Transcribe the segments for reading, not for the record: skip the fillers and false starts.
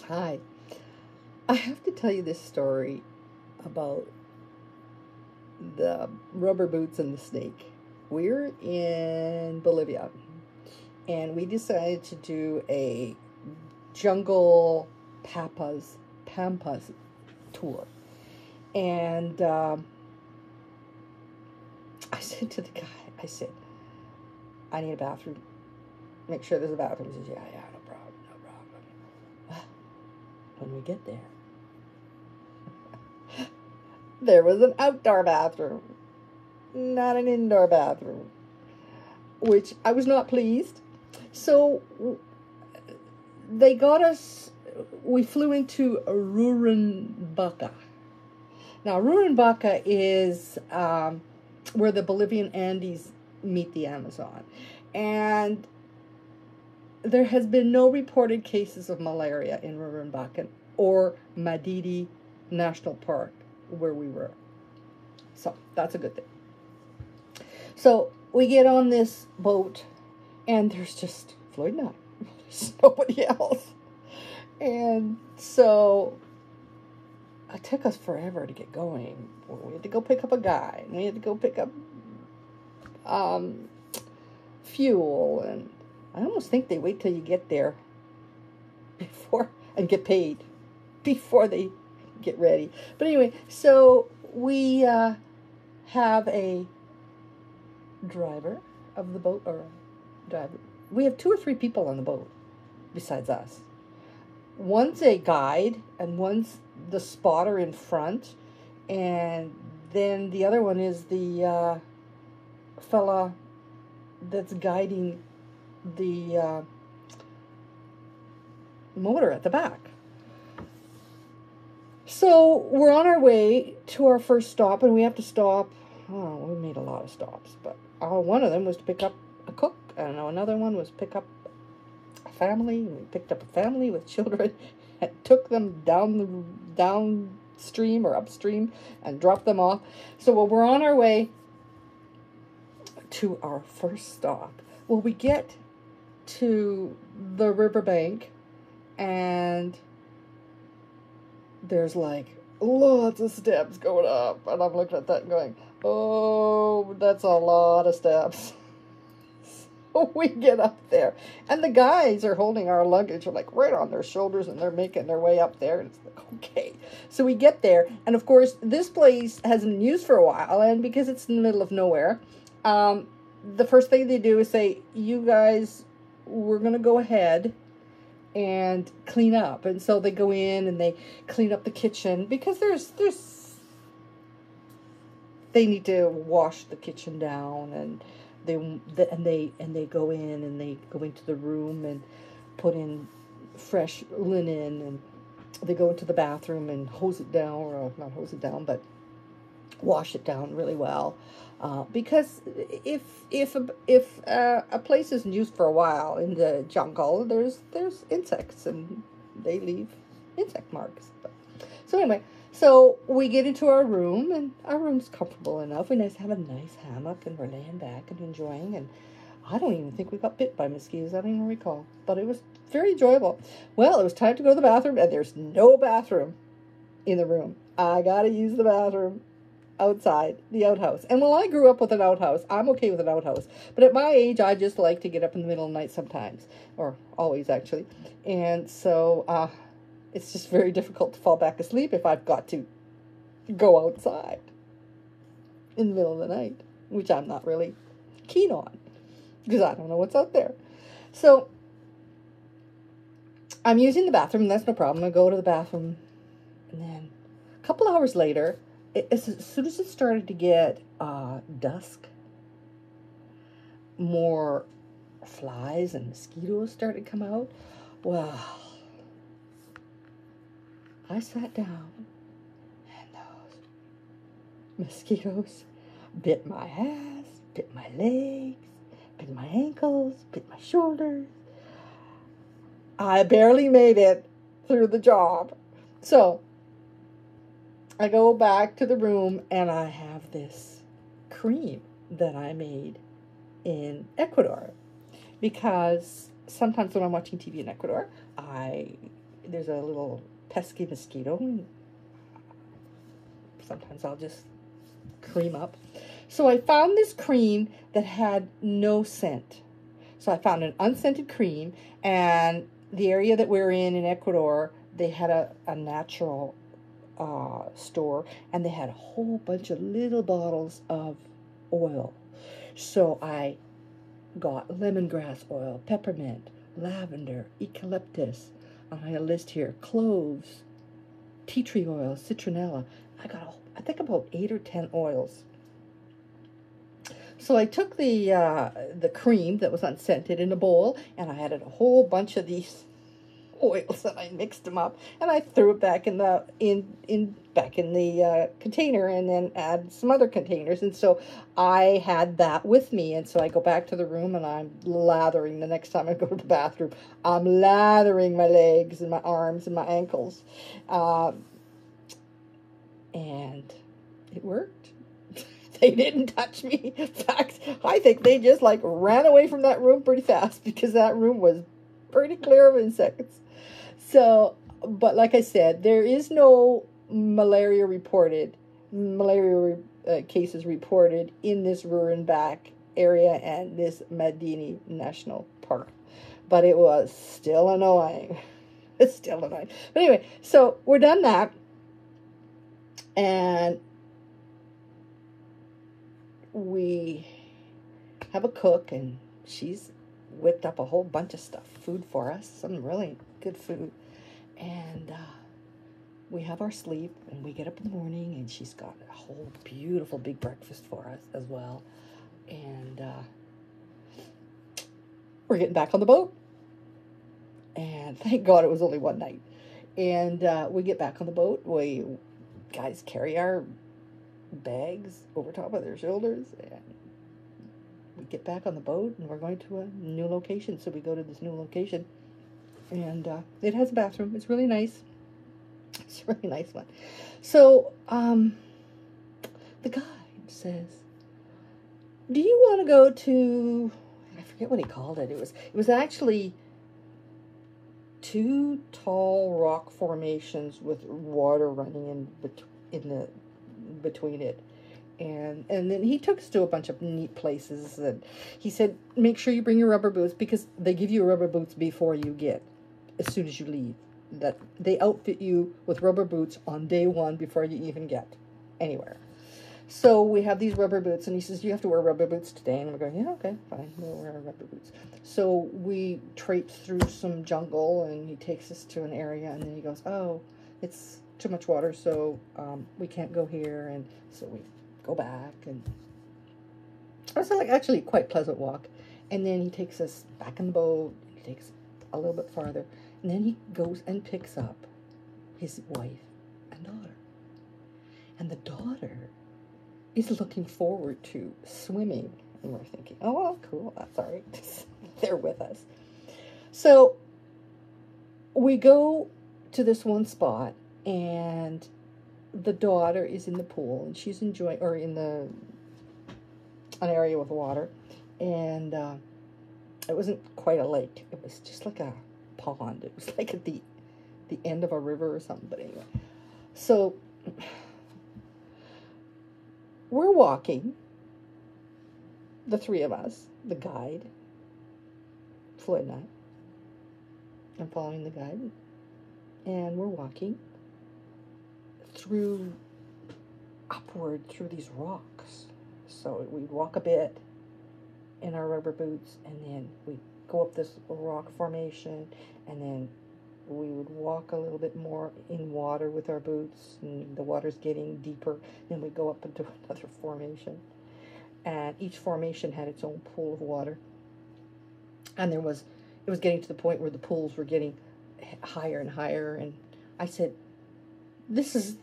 Hi. I have to tell you this story about the rubber boots and the snake. We're in Bolivia and we decided to do a jungle pampas tour. And I said to the guy, I need a bathroom. Make sure there's a bathroom. He says, yeah, no problem. Well, when we get there, there was an outdoor bathroom, not an indoor bathroom, which I was not pleased. So they got us, we flew into Rurrenabaque. Now, Rurrenabaque is where the Bolivian Andes meet the Amazon. And there has been no reported cases of malaria in Rurrenabaque or Madidi National Park where we were. So that's a good thing. So we get on this boat and there's just Floyd and I. There's nobody else. And so it took us forever to get going. We had to go pick up a guide. We had to go pick up fuel, and I almost think they wait till you get there and get paid before they get ready. But anyway, so we have a driver of the boat, or driver. We have 2 or 3 people on the boat besides us. One's a guide, and one's the spotter in front, and then the other one is the fella that's guiding the motor at the back. So we're on our way to our first stop, and we have to stop. Oh, we made a lot of stops, but one of them was to pick up a cook, and another one was pick up a family. We picked up a family with children and took them downstream or upstream and dropped them off. So we're on our way to our first stop. Well, we get to the riverbank, and there's like lots of steps going up, and I'm looking at that and going, oh, that's a lot of steps. So we get up there, and the guys are holding our luggage like right on their shoulders, and they're making their way up there, and it's like, okay. So we get there, and of course this place hasn't been used for a while, and because it's in the middle of nowhere, the first thing they do is say, you guys, we're going to go ahead and clean up. And so they go in and they clean up the kitchen, because they need to wash the kitchen down, and they go in and they go into the room and put in fresh linen, and they go into the bathroom and hose it down, or not hose it down, but wash it down really well. Because if a place isn't used for a while in the jungle, there's insects, and they leave insect marks. So anyway, so we get into our room, and our room's comfortable enough. We have a nice hammock, and we're laying back and enjoying. And I don't even think we got bit by mosquitoes. I don't even recall, but it was very enjoyable. Well, it was time to go to the bathroom, and there's no bathroom in the room. I gotta use the bathroom outside the outhouse. And while I grew up with an outhouse, I'm okay with an outhouse. But at my age, I just like to get up in the middle of the night sometimes, or always actually. And so it's just very difficult to fall back asleep if I've got to go outside in the middle of the night, which I'm not really keen on because I don't know what's out there. So I'm using the bathroom, and that's no problem. I go to the bathroom, and then a couple hours later, as soon as it started to get dusk, more flies and mosquitoes started to come out. Well, I sat down, and those mosquitoes bit my ass, bit my legs, bit my ankles, bit my shoulders. I barely made it through the job. So I go back to the room, and I have this cream that I made in Ecuador, because sometimes when I'm watching TV in Ecuador, there's a little pesky mosquito. Sometimes I'll just cream up. So I found this cream that had no scent. So I found an unscented cream, and the area that we're in Ecuador, they had a natural store, and they had a whole bunch of little bottles of oil. So I got lemongrass oil, peppermint, lavender, eucalyptus. I had a list here: cloves, tea tree oil, citronella. I think about 8 or 10 oils. So I took the cream that was unscented in a bowl, and I added a whole bunch of these oils, and I mixed them up, and I threw it back in the container, and then add some other containers. And so I had that with me, and so I go back to the room, and I'm lathering. The next time I go to the bathroom, I'm lathering my legs and my arms and my ankles, and it worked. They didn't touch me. In fact, I think they just like ran away from that room pretty fast, because that room was pretty clear of insects. So, but like I said, there is no malaria cases reported in this Rurrenabaque area and this Madini National Park. But it was still annoying. It's still annoying. But anyway, so we're done that. And we have a cook, and she's whipped up a whole bunch of stuff, food for us, some really good food. And we have our sleep, and we get up in the morning, and she's got a whole beautiful big breakfast for us as well. And we're getting back on the boat. And thank God it was only one night. And we get back on the boat. We guys carry our bags over top of their shoulders, and we get back on the boat, and we're going to a new location. So we go to this new location, and it has a bathroom. It's really nice. It's a really nice one. So the guy says, do you want to go to, I forget what he called it. It was actually 2 tall rock formations with water running in between it. And then he took us to a bunch of neat places, and he said, make sure you bring your rubber boots, because they give you rubber boots before you get, as soon as you leave. That they outfit you with rubber boots on day 1 before you even get anywhere. So we have these rubber boots, and he says, you have to wear rubber boots today. And we're going, yeah, okay, fine, we'll wear our rubber boots. So we traipse through some jungle, and he takes us to an area, and then he goes, oh, it's too much water, so we can't go here. And so we go back, and it was like actually quite a pleasant walk. And then he takes us back in the boat. He takes a little bit farther, and then he goes and picks up his wife and daughter. And the daughter is looking forward to swimming, and we're thinking, oh well, cool, that's all right. They're with us. So we go to this one spot, and the daughter is in the pool, and she's enjoying, or in an area with water, and it wasn't quite a lake. It was just like a pond. It was like at the end of a river or something. But anyway, so we're walking, the 3 of us, the guide, Floyd and I. I'm following the guide, and we're walking upward through these rocks. So we'd walk a bit in our rubber boots, and then we'd go up this rock formation, and then we would walk a little bit more in water with our boots, and the water's getting deeper. Then we go up into another formation, and each formation had its own pool of water. And it was getting to the point where the pools were getting higher and higher. And I said, this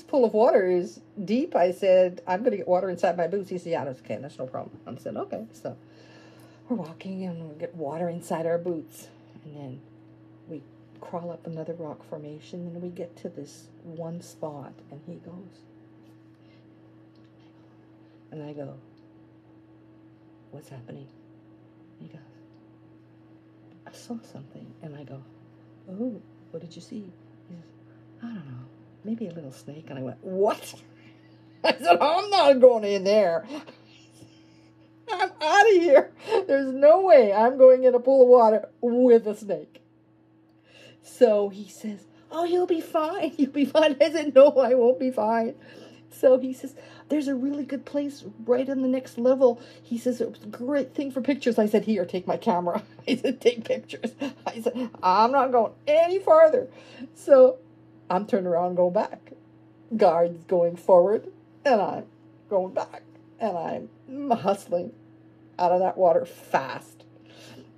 pool of water is deep. I said, I'm going to get water inside my boots. He said, yeah, that's okay. That's no problem. I said, okay. So we're walking, and we get water inside our boots. And then we crawl up another rock formation, and we get to this one spot, and he goes, and I go, what's happening? He goes, I saw something. And I go, oh, what did you see? He says, I don't know, maybe a little snake. And I went, what? I said, I'm not going in there. I'm out of here. There's no way I'm going in a pool of water with a snake. So he says, oh, you'll be fine. You'll be fine. I said, no, I won't be fine. So he says, there's a really good place right on the next level. He says, it was a great thing for pictures. I said, here, take my camera. I said, take pictures. I said, I'm not going any farther. So I'm turning around and going back. Guards going forward, and I'm going back. And I'm hustling out of that water fast.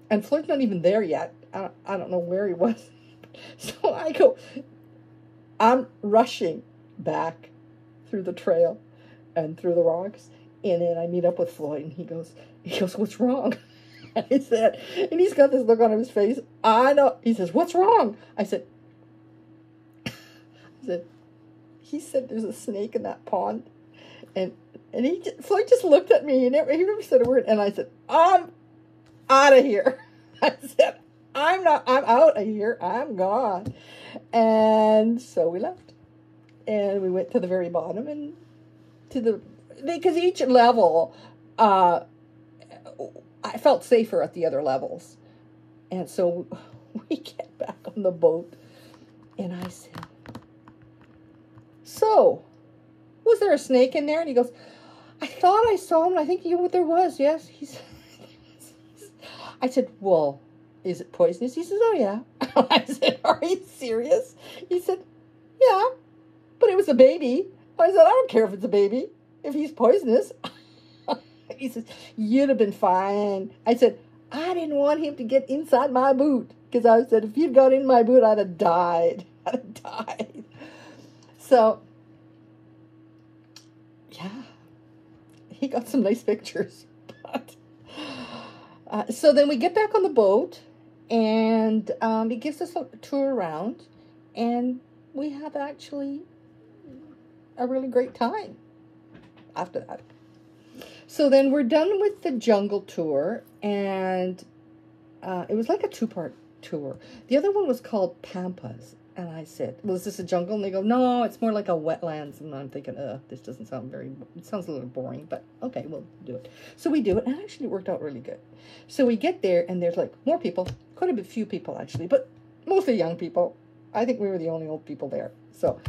And Floyd's not even there yet. I don't know where he was. So I go, I'm rushing back through the trail and through the rocks. And then I meet up with Floyd, and he goes, what's wrong? I said, and he's got this look on his face. I know. He says, what's wrong? I said, he said there's a snake in that pond. And Floyd just looked at me. He never said a word. And I said, I'm out of here. I said, I'm out of here. I'm gone. And so we left. And we went to the very bottom and because each level, I felt safer at the other levels. And so we get back on the boat. And I said, so, was there a snake in there? And he goes, I thought I saw him. I think there was, yes. I said, well, is it poisonous? He says, oh, yeah. I said, are you serious? He said, yeah, but it was a baby. I said, I don't care if it's a baby, if he's poisonous. He says, you'd have been fine. I said, I didn't want him to get inside my boot, because I said, if he'd got in my boot, I'd have died. So, yeah, he got some nice pictures. But, so then we get back on the boat, and he gives us a tour around, and we have actually a really great time after that. So then we're done with the jungle tour, and it was like a two-part tour. The other one was called Pampas. And I said, well, is this a jungle? And they go, no, it's more like a wetlands. And I'm thinking, this doesn't sound it sounds a little boring, but okay, we'll do it. So we do it, and actually it worked out really good. So we get there, and there's like more people, quite a few people actually, but mostly young people. I think we were the only old people there. So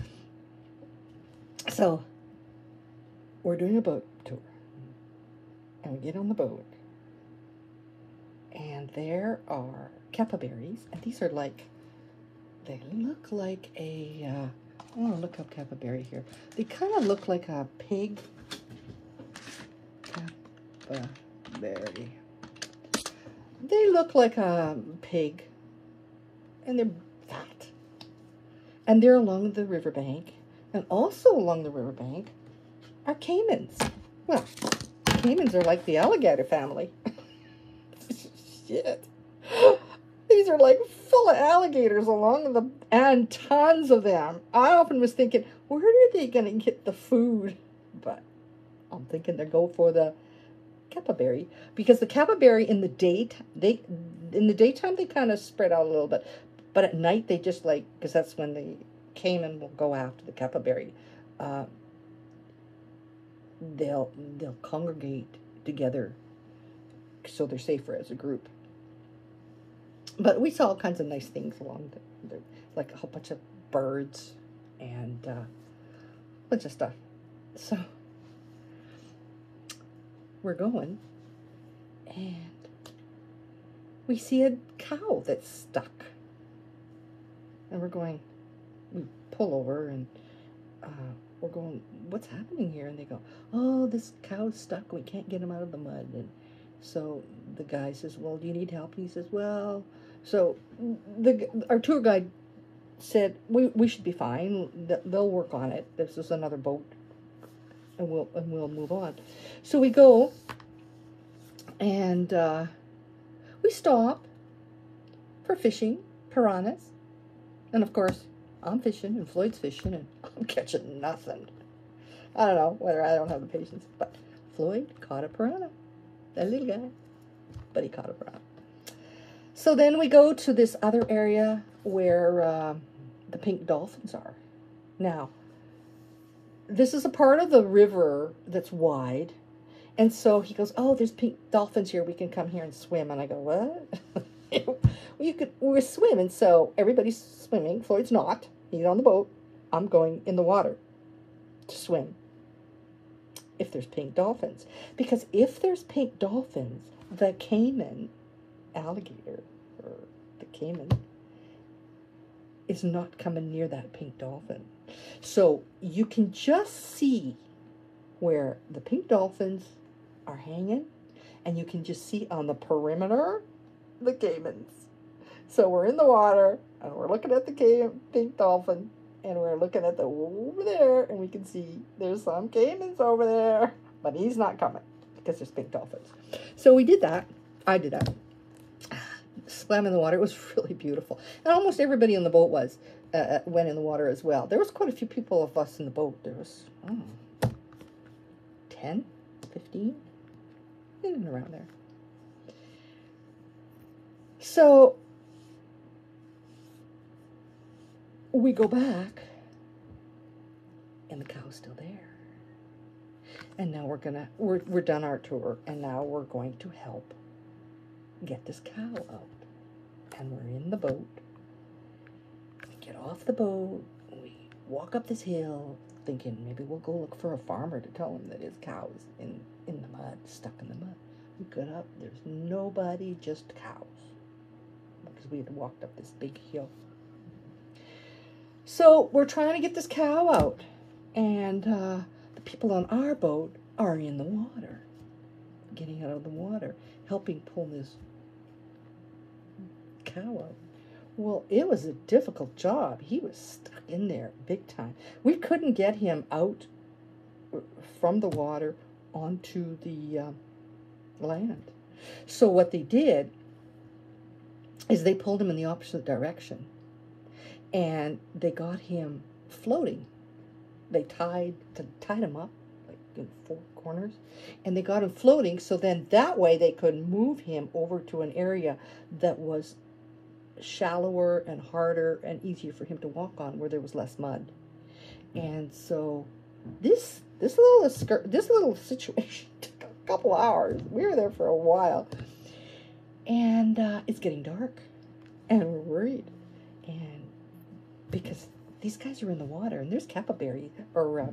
we're doing a boat tour, and we get on the boat, and there are capybaras, and these are like, they look like a, I want to look up capybara here. They kind of look like a pig. Capybara. They look like a pig. And they're fat. And they're along the riverbank. And also along the riverbank are caimans. Well, caimans are like the alligator family. Shit. These are like full of alligators and tons of them. I often was thinking, where are they going to get the food? But I'm thinking they go for the capybara, because the capybara in the daytime they kind of spread out a little bit, but at night they just because that's when the caiman will go after the capybara. They'll congregate together, so they're safer as a group. But we saw all kinds of nice things along like a whole bunch of birds and a bunch of stuff. So we're going, and we see a cow that's stuck. And we pull over, and we're going, what's happening here? And they go, oh, this cow's stuck. We can't get him out of the mud. And so the guy says, well, do you need help? And he says, well... So our tour guide said, we should be fine. They'll work on it. This is another boat, and we'll move on. So we go, and we stop for fishing, piranhas. And of course, I'm fishing, and Floyd's fishing, and I'm catching nothing. I don't know whether I don't have the patience, but Floyd caught a piranha. That little guy. But he caught a piranha. So then we go to this other area where the pink dolphins are. Now, this is a part of the river that's wide. And so he goes, oh, there's pink dolphins here. We can come here and swim. And I go, what? We're swimming. So everybody's swimming. Floyd's not. He's on the boat. I'm going in the water to swim. If there's pink dolphins. Because if there's pink dolphins, the caiman alligator, or the caiman, is not coming near that pink dolphin. So you can just see where the pink dolphins are hanging, and you can just see on the perimeter the caimans. So we're in the water, and we're looking at the pink dolphin, and we're looking at the over there, and we can see there's some caimans over there, but he's not coming because there's pink dolphins. So we did that. I did that. Swam in the water. It was really beautiful, and almost everybody on the boat went in the water as well. There was quite a few people of us in the boat. There was 10, 15, in and around there. So we go back, and the cow's still there. And now we're done our tour, and now we're going to help get this cow out. And we're in the boat. We get off the boat. We walk up this hill, thinking maybe we'll go look for a farmer to tell him that his cow's in the mud, stuck in the mud. We get up. There's nobody, just cows, because we had walked up this big hill. So we're trying to get this cow out, and the people on our boat are in the water, getting out of the water, helping pull this cow out. Well, it was a difficult job. He was stuck in there big time. We couldn't get him out from the water onto the land. So what they did is they pulled him in the opposite direction, and they got him floating. They tied him up like in 4 corners, and they got him floating, so then that way they could move him over to an area that was shallower and harder and easier for him to walk on, where there was less mud. And so this little situation took a couple hours. We were there for a while, and it's getting dark, and we're worried, and because these guys are in the water, and there's capybara or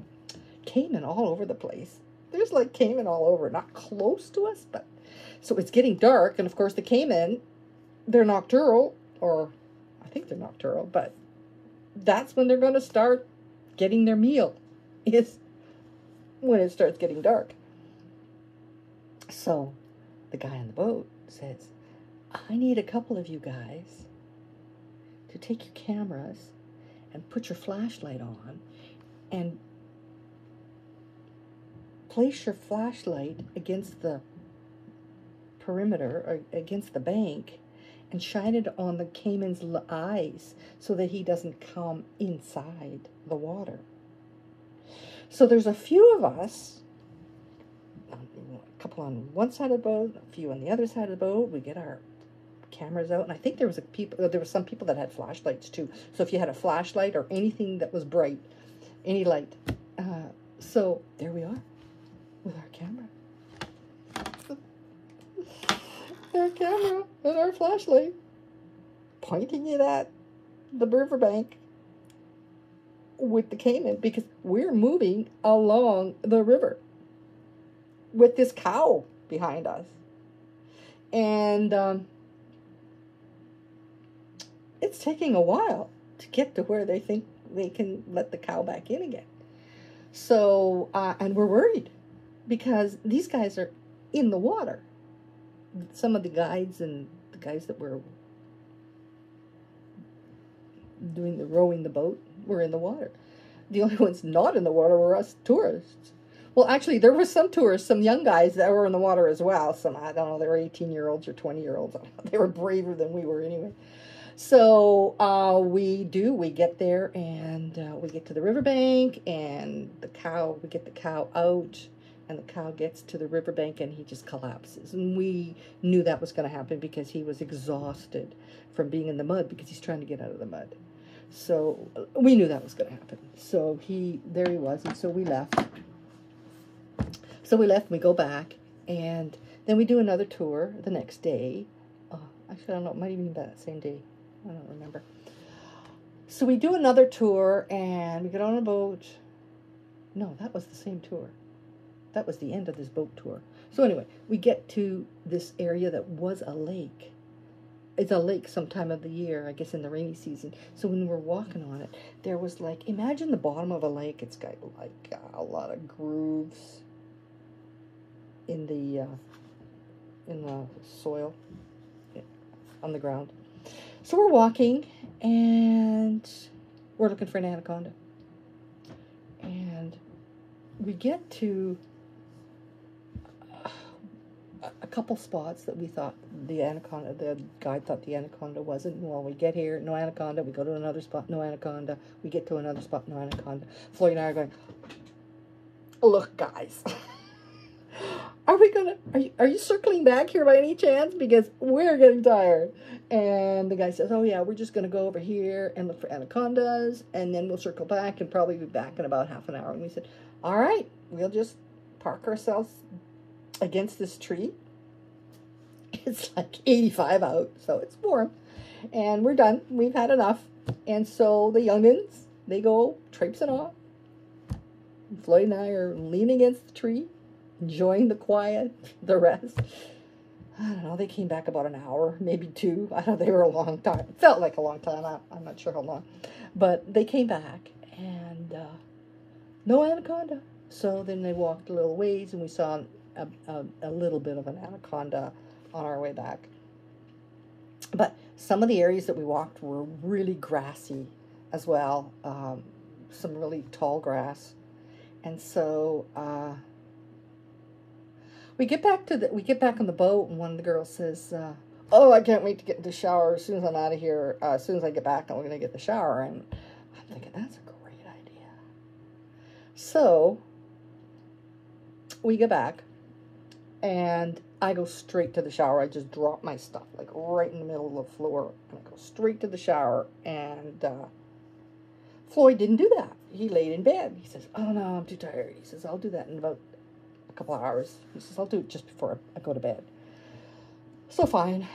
caiman all over the place. There's like caiman all over, not close to us, but so it's getting dark, and of course the caiman, they're nocturnal, or I think they're nocturnal, but that's when they're going to start getting their meal, is when it starts getting dark. So the guy on the boat says, I need a couple of you guys to take your cameras and put your flashlight on and place your flashlight against the perimeter, or against the bank, and shine it on the caiman's eyes so that he doesn't come inside the water. So there's a few of us, a couple on one side of the boat, a few on the other side of the boat. We get our cameras out, and I think there was some people that had flashlights too. So if you had a flashlight or anything that was bright, any light, so there we are with our camera. Our camera and our flashlight, pointing it at the riverbank with the caiman, because we're moving along the river with this cow behind us. And it's taking a while to get to where they think they can let the cow back in again. So, and we're worried because these guys are in the water. Some of the guides and the guys that were doing the rowing the boat were in the water. The only ones not in the water were us tourists. Well, actually, there were some tourists, some young guys that were in the water as well. Some, I don't know, they were 18-year-olds or 20-year-olds. They were braver than we were anyway. So we get there, and we get to the riverbank, and we get the cow out, and the cow gets to the riverbank and he just collapses. And we knew that was going to happen because he was exhausted from being in the mud because he's trying to get out of the mud. So we knew that was going to happen. So there he was, and so we left. So we left, and we go back, and then we do another tour the next day. Actually, I don't know, it might even be that same day. I don't remember. So we do another tour, and we get on a boat. No, that was the same tour. That was the end of this boat tour. So anyway, we get to this area that was a lake. It's a lake some time of the year, I guess in the rainy season. So when we were walking on it, there was like, imagine the bottom of a lake. It's got like a lot of grooves in the soil, on the ground. So we're walking, and we're looking for an anaconda. And we get to a couple spots that we thought the guide thought the anaconda wasn't. Well, we get here, no anaconda. We go to another spot, no anaconda. We get to another spot, no anaconda. Floyd and I are going, look, guys, are you circling back here by any chance? Because we're getting tired. And the guy says, oh yeah, we're just going to go over here and look for anacondas, and then we'll circle back and probably be back in about half an hour. And we said, all right, we'll just park ourselves against this tree. It's like 85 out, so it's warm. And we're done. We've had enough. And so the youngins, they go traipsing off. And Floyd and I are leaning against the tree, enjoying the quiet, the rest. I don't know, they came back about an hour, maybe 2. I don't know, they were a long time. It felt like a long time. I'm not sure how long. But they came back, and no anaconda. So then they walked a little ways, and we saw a little bit of an anaconda on our way back. But some of the areas that we walked were really grassy as well. Some really tall grass. And so we get back on the boat, and one of the girls says, oh, I can't wait to get in the shower as soon as I'm out of here. As soon as I get back, I'm going to get the shower. And I'm thinking, that's a great idea. So we get back, and I go straight to the shower. I just drop my stuff, like right in the middle of the floor, and I go straight to the shower. And Floyd didn't do that. He laid in bed. He says, oh, no, I'm too tired. He says, I'll do that in about a couple of hours. He says, I'll do it just before I go to bed. So fine.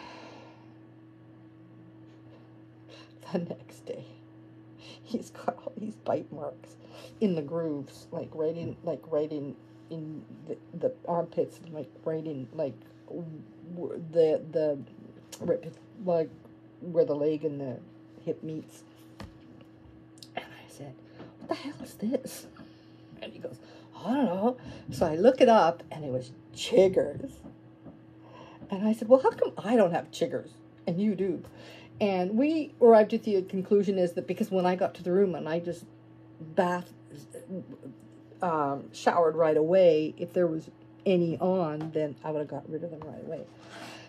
The next day, he's got all these bite marks in the grooves, like right in the armpits, like right in like the like where the leg and the hip meets. And I said, what the hell is this? And he goes, I don't know. So I look it up, and it was chiggers. And I said, well, how come I don't have chiggers and you do? And we arrived at the conclusion is that because when I got to the room and I just showered right away, if there was any on, then I would have got rid of them right away.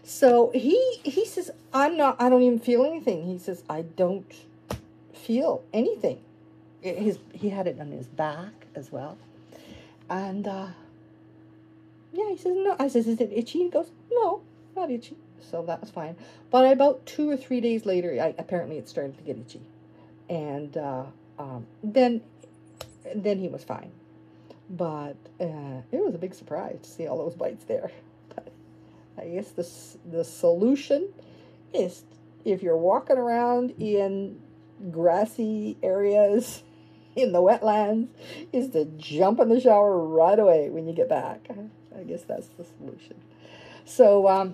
So he says, I don't even feel anything. He says, I don't feel anything. He had it on his back as well. And yeah, he says, no. I says, is it itchy? He goes, no, not itchy. So that was fine. But about 2 or 3 days later, apparently it started to get itchy. And then he was fine. But it was a big surprise to see all those bites there. But I guess the solution is, if you're walking around in grassy areas in the wetlands, is to jump in the shower right away when you get back. I guess that's the solution. So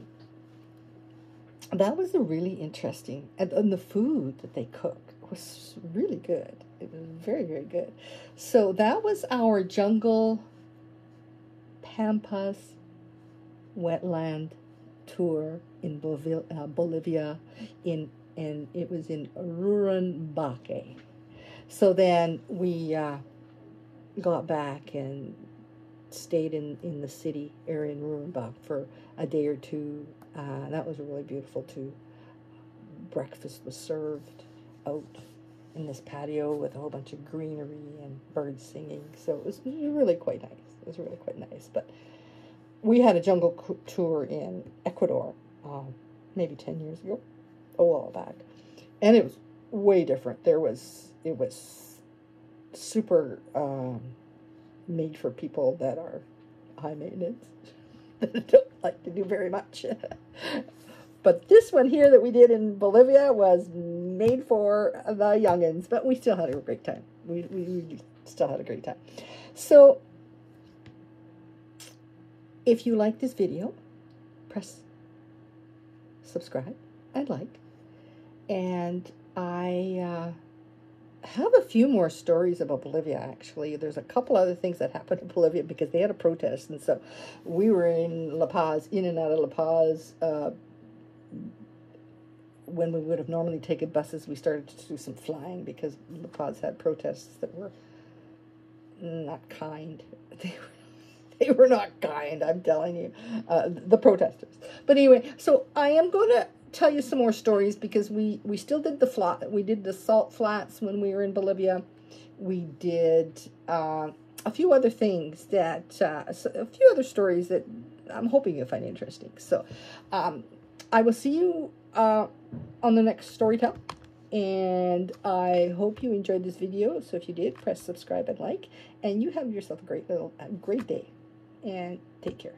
that was a really interesting, and the food that they cook was really good. It was very, very good. So that was our jungle pampas wetland tour in Bolivia, and it was in Rurrenabaque. So then we got back and stayed in the city area in Rurrenabaque for a day or two. That was really beautiful too. Breakfast was served out in this patio with a whole bunch of greenery and birds singing. So it was really quite nice. was really quite nice. But we had a jungle tour in Ecuador, maybe 10 years ago, a while back, and it was way different. It was super made for people that are high maintenance, that don't like to do very much. But this one here that we did in Bolivia was made for the youngins, but we still had a great time. We still had a great time. So if you like this video, press subscribe and like. And I have a few more stories about Bolivia, actually. There's a couple other things that happened in Bolivia because they had a protest. And so we were in La Paz, in and out of La Paz. When we would have normally taken buses, we started to do some flying because La Paz had protests that were not kind. They were not kind, I'm telling you, the protesters. But anyway, so I am going to tell you some more stories because we still did the salt flats when we were in Bolivia. We did a few other things a few other stories that I'm hoping you'll find interesting. So I will see you on the next story tell. And I hope you enjoyed this video. So if you did, press subscribe and like. And you have yourself a great day. And take care.